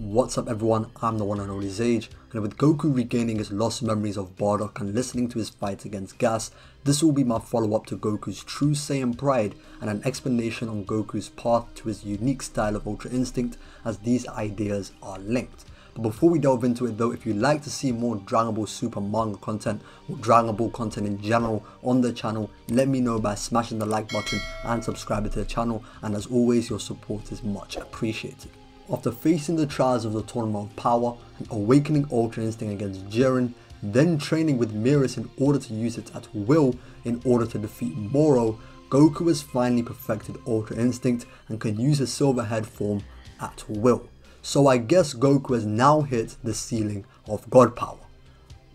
What's up everyone, I'm the one and only Sage, and with Goku regaining his lost memories of Bardock and listening to his fight against Gas, this will be my follow-up to Goku's true Saiyan pride and an explanation on Goku's path to his unique style of Ultra Instinct, as these ideas are linked. But before we delve into it though, if you'd like to see more Dragon Ball Super manga content or Dragon Ball content in general on the channel, let me know by smashing the like button and subscribing to the channel, and as always your support is much appreciated. After facing the trials of the Tournament of Power and awakening Ultra Instinct against Jiren, then training with mirrors in order to use it at will in order to defeat Moro, Goku has finally perfected Ultra Instinct and can use his silver head form at will. So I guess Goku has now hit the ceiling of God power.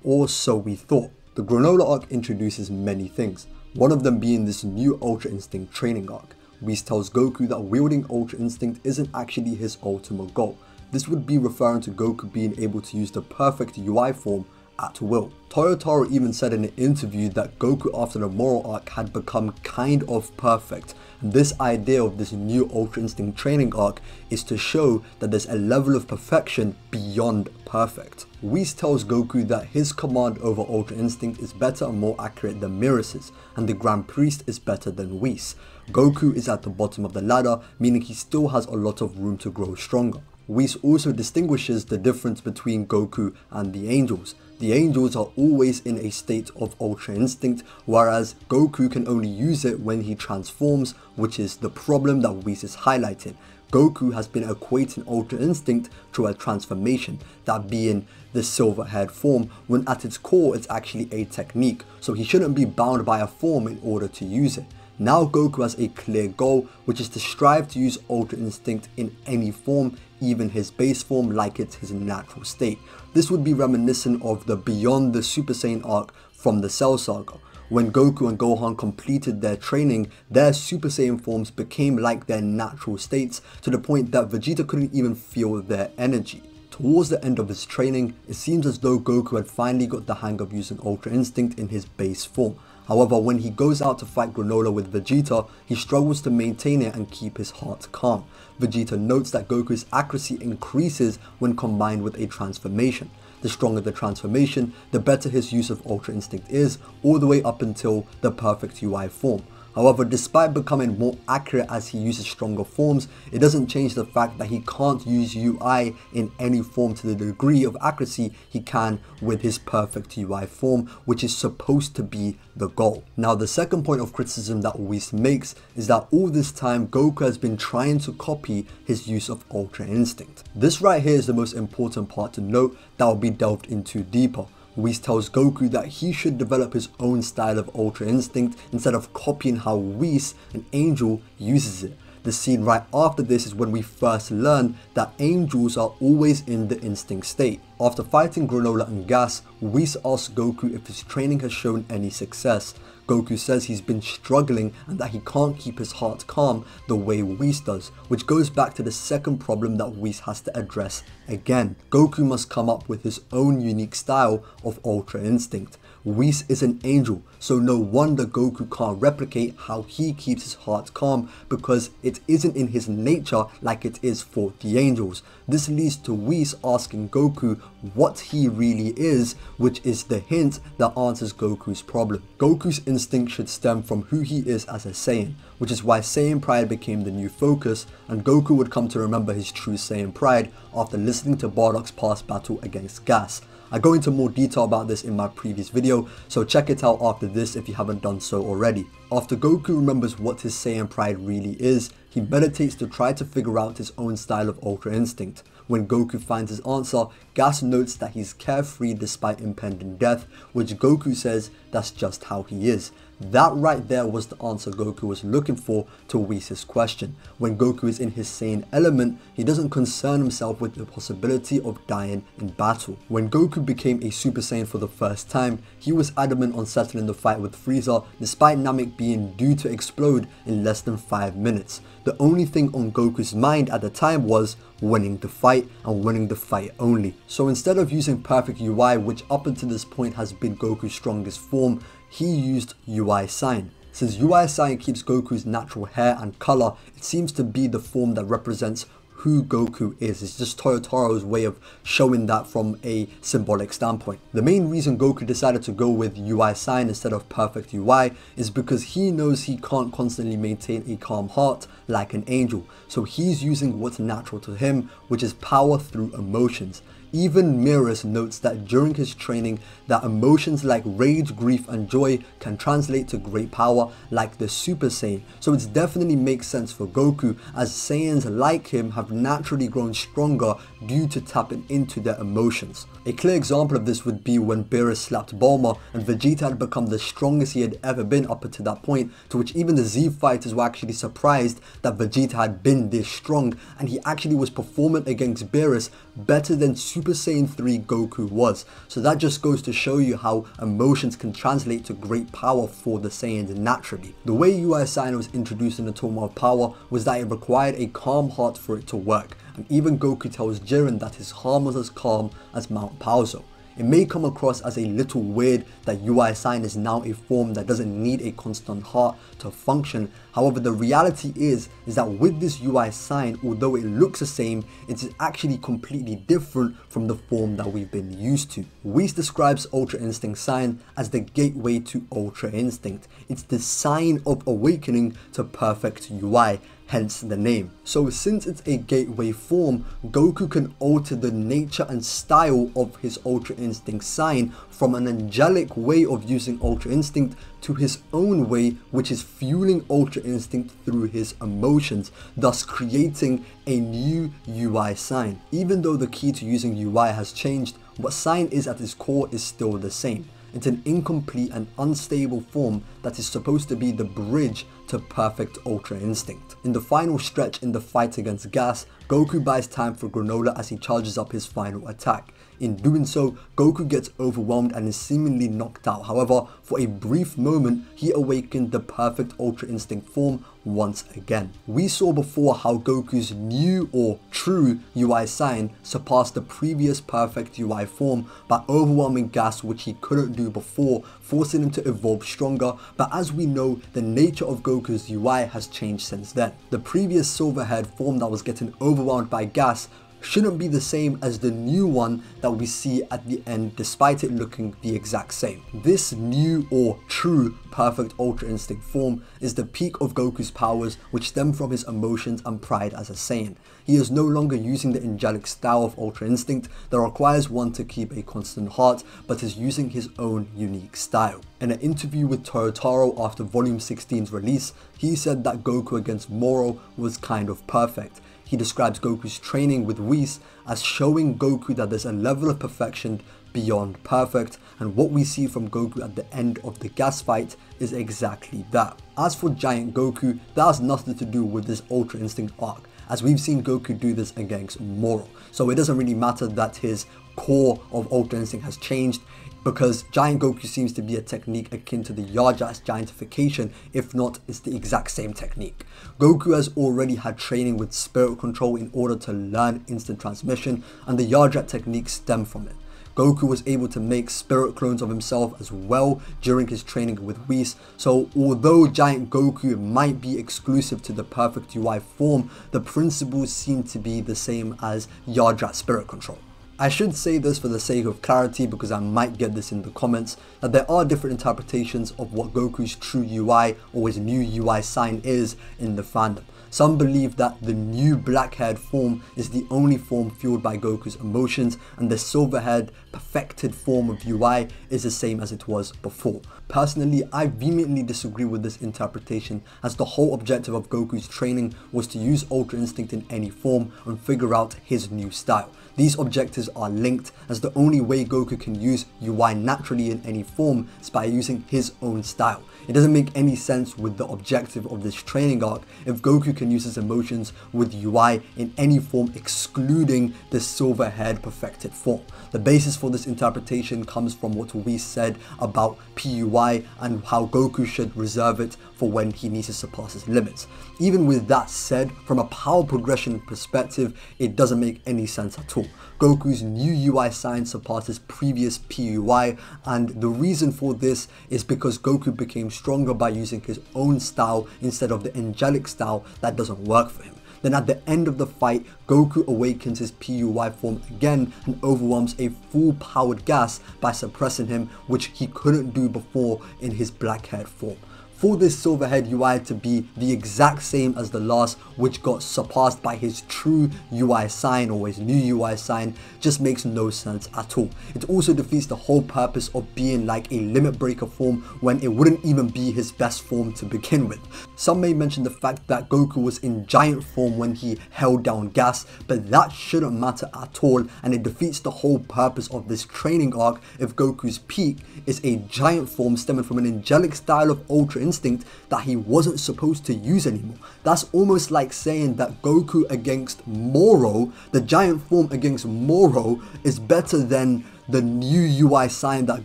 Or so we thought. The Granola arc introduces many things, one of them being this new Ultra Instinct training arc. Whis tells Goku that wielding Ultra Instinct isn't actually his ultimate goal. This would be referring to Goku being able to use the perfect UI form at will. Toyotaro even said in an interview that Goku after the Moro arc had become kind of perfect, and this idea of this new Ultra Instinct training arc is to show that there's a level of perfection beyond perfect. Whis tells Goku that his command over Ultra Instinct is better and more accurate than Miras's, and the Grand Priest is better than Whis. Goku is at the bottom of the ladder, meaning he still has a lot of room to grow stronger. Whis also distinguishes the difference between Goku and the Angels. The Angels are always in a state of Ultra Instinct, whereas Goku can only use it when he transforms, which is the problem that Whis is highlighting. Goku has been equating Ultra Instinct to a transformation, that being the silver haired form, when at its core it's actually a technique, so he shouldn't be bound by a form in order to use it. Now Goku has a clear goal, which is to strive to use Ultra Instinct in any form, even his base form, like it's his natural state. This would be reminiscent of the Beyond the Super Saiyan arc from the Cell Saga. When Goku and Gohan completed their training, their Super Saiyan forms became like their natural states, to the point that Vegeta couldn't even feel their energy. Towards the end of his training, it seems as though Goku had finally got the hang of using Ultra Instinct in his base form. However, when he goes out to fight Granola with Vegeta, he struggles to maintain it and keep his heart calm. Vegeta notes that Goku's accuracy increases when combined with a transformation. The stronger the transformation, the better his use of Ultra Instinct is, all the way up until the perfect UI form. However, despite becoming more accurate as he uses stronger forms, it doesn't change the fact that he can't use UI in any form to the degree of accuracy he can with his perfect UI form, which is supposed to be the goal. Now, the second point of criticism that Whis makes is that all this time Goku has been trying to copy his use of Ultra Instinct. This right here is the most important part to note that will be delved into deeper. Whis tells Goku that he should develop his own style of Ultra Instinct instead of copying how Whis, an angel, uses it. The scene right after this is when we first learn that angels are always in the instinct state. After fighting Granola and Gas, Whis asks Goku if his training has shown any success. Goku says he's been struggling and that he can't keep his heart calm the way Whis does, which goes back to the second problem that Whis has to address again. Goku must come up with his own unique style of Ultra Instinct. Whis is an angel, so no wonder Goku can't replicate how he keeps his heart calm, because it isn't in his nature like it is for the angels. This leads to Whis asking Goku what he really is, which is the hint that answers Goku's problem. Goku's instinct should stem from who he is as a Saiyan, which is why Saiyan pride became the new focus, and Goku would come to remember his true Saiyan pride after listening to Bardock's past battle against Gas. I go into more detail about this in my previous video, so check it out after this if you haven't done so already. After Goku remembers what his Saiyan pride really is, he meditates to try to figure out his own style of Ultra Instinct. When Goku finds his answer, Gas notes that he's carefree despite impending death, which Goku says that's just how he is. That right there was the answer Goku was looking for to Whis' question. When Goku is in his Saiyan element, he doesn't concern himself with the possibility of dying in battle. When Goku became a Super Saiyan for the first time, he was adamant on settling the fight with Frieza, despite Namek being due to explode in less than 5 minutes. The only thing on Goku's mind at the time was winning the fight, and winning the fight only. So instead of using perfect UI, which up until this point has been Goku's strongest form, he used UI Sign. Since UI Sign keeps Goku's natural hair and color, it seems to be the form that represents who Goku is. It's just Toyotaro's way of showing that from a symbolic standpoint. The main reason Goku decided to go with UI sign instead of perfect UI is because he knows he can't constantly maintain a calm heart like an angel. So he's using what's natural to him, which is power through emotions. Even Mirrors notes that during his training that emotions like rage, grief and joy can translate to great power like the Super Saiyan. So it definitely makes sense for Goku, as Saiyans like him have naturally grown stronger due to tapping into their emotions. A clear example of this would be when Beerus slapped Bulma and Vegeta had become the strongest he had ever been up until that point, to which even the Z fighters were actually surprised that Vegeta had been this strong, and he actually was performing against Beerus better than Super Saiyan 3 Goku was. So that just goes to show you how emotions can translate to great power for the Saiyans naturally. The way UI Sign was introduced in the Tournament of Power was that it required a calm heart for it to work, and even Goku tells Jiren that his heart was as calm as Mount Paozo. It may come across as a little weird that UI Sign is now a form that doesn't need a constant heart to function. However, the reality is that with this UI Sign, although it looks the same, it is actually completely different from the form that we've been used to. Whis describes Ultra Instinct Sign as the gateway to Ultra Instinct. It's the sign of awakening to perfect UI, hence the name. So since it's a gateway form, Goku can alter the nature and style of his Ultra Instinct sign from an angelic way of using Ultra Instinct to his own way, which is fueling Ultra Instinct through his emotions, thus creating a new UI sign. Even though the key to using UI has changed, what sign is at its core is still the same. It's an incomplete and unstable form that is supposed to be the bridge to perfect Ultra Instinct. In the final stretch in the fight against Gas, Goku buys time for Granola as he charges up his final attack. In doing so, Goku gets overwhelmed and is seemingly knocked out. However, for a brief moment, he awakened the perfect Ultra Instinct form once again. We saw before how Goku's new or true UI sign surpassed the previous perfect UI form by overwhelming Gas, which he couldn't do before, forcing him to evolve stronger. But as we know, the nature of Goku's UI has changed since then. The previous silver-haired form that was getting overwhelmed by Gas shouldn't be the same as the new one that we see at the end, despite it looking the exact same. This new or true perfect Ultra Instinct form is the peak of Goku's powers, which stem from his emotions and pride as a Saiyan. He is no longer using the angelic style of Ultra Instinct that requires one to keep a constant heart, but is using his own unique style. In an interview with Toyotaro after Volume 16's release, he said that Goku against Moro was kind of perfect. He describes Goku's training with Whis as showing Goku that there's a level of perfection beyond perfect, and what we see from Goku at the end of the Gas fight is exactly that. As for Giant Goku, that has nothing to do with this Ultra Instinct arc, as we've seen Goku do this against Moro. So it doesn't really matter that his core of Ultra Instinct has changed, because Giant Goku seems to be a technique akin to the Yarjat's giantification. If not, it's the exact same technique. Goku has already had training with spirit control in order to learn instant transmission, and the Yarjat technique stemmed from it. Goku was able to make spirit clones of himself as well during his training with Whis, so although Giant Goku might be exclusive to the perfect UI form, the principles seem to be the same as Yarjat spirit control. I should say this for the sake of clarity, because I might get this in the comments, that there are different interpretations of what Goku's true UI or his new UI sign is in the fandom. Some believe that the new black-haired form is the only form fueled by Goku's emotions, and the silver-haired perfected form of UI is the same as it was before. Personally, I vehemently disagree with this interpretation, as the whole objective of Goku's training was to use Ultra Instinct in any form and figure out his new style. These objectives are linked, as the only way Goku can use UI naturally in any form is by using his own style. It doesn't make any sense with the objective of this training arc if Goku can use his emotions with UI in any form excluding the silver-haired perfected form. The basis for this interpretation comes from what we said about PUI and how Goku should reserve it for when he needs to surpass his limits. Even with that said, from a power progression perspective, it doesn't make any sense at all. Goku's new UI sign surpasses previous PUI, and the reason for this is because Goku became stronger by using his own style instead of the angelic style that doesn't work for him. Then at the end of the fight, Goku awakens his PUY form again and overwhelms a full powered gas by suppressing him, which he couldn't do before in his black-haired form. For this silver-haired UI to be the exact same as the last, which got surpassed by his true UI sign or his new UI sign, just makes no sense at all. It also defeats the whole purpose of being like a limit breaker form when it wouldn't even be his best form to begin with. Some may mention the fact that Goku was in giant form when he held down gas, but that shouldn't matter at all, and it defeats the whole purpose of this training arc if Goku's peak is a giant form stemming from an angelic style of Ultra Instinct that he wasn't supposed to use anymore. That's almost like saying that Goku against Moro, the giant form against Moro, is better than the new UI sign that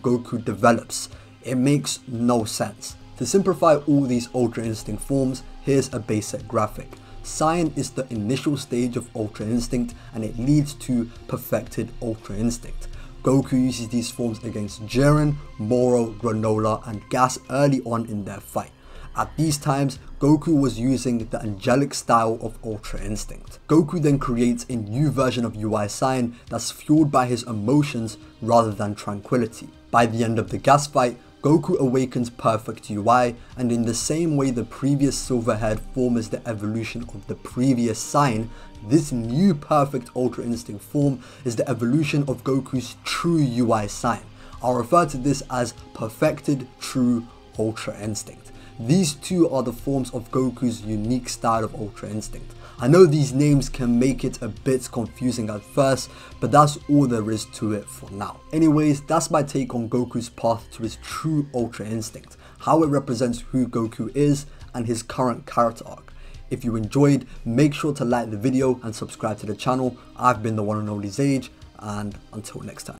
Goku develops. It makes no sense. To simplify all these Ultra Instinct forms, here's a basic graphic. Saiyan is the initial stage of Ultra Instinct and it leads to perfected Ultra Instinct. Goku uses these forms against Jiren, Moro, Granola and Gas early on in their fight. At these times, Goku was using the angelic style of Ultra Instinct. Goku then creates a new version of UI Saiyan that's fueled by his emotions rather than tranquility. By the end of the Gas fight, Goku awakens perfect UI, and in the same way the previous silver-haired form is the evolution of the previous sign, this new perfect Ultra Instinct form is the evolution of Goku's true UI sign. I'll refer to this as perfected true Ultra Instinct. These two are the forms of Goku's unique style of Ultra Instinct. I know these names can make it a bit confusing at first, but that's all there is to it for now. Anyways, that's my take on Goku's path to his true Ultra Instinct, how it represents who Goku is and his current character arc. If you enjoyed, make sure to like the video and subscribe to the channel. I've been the one and only Sage, and until next time.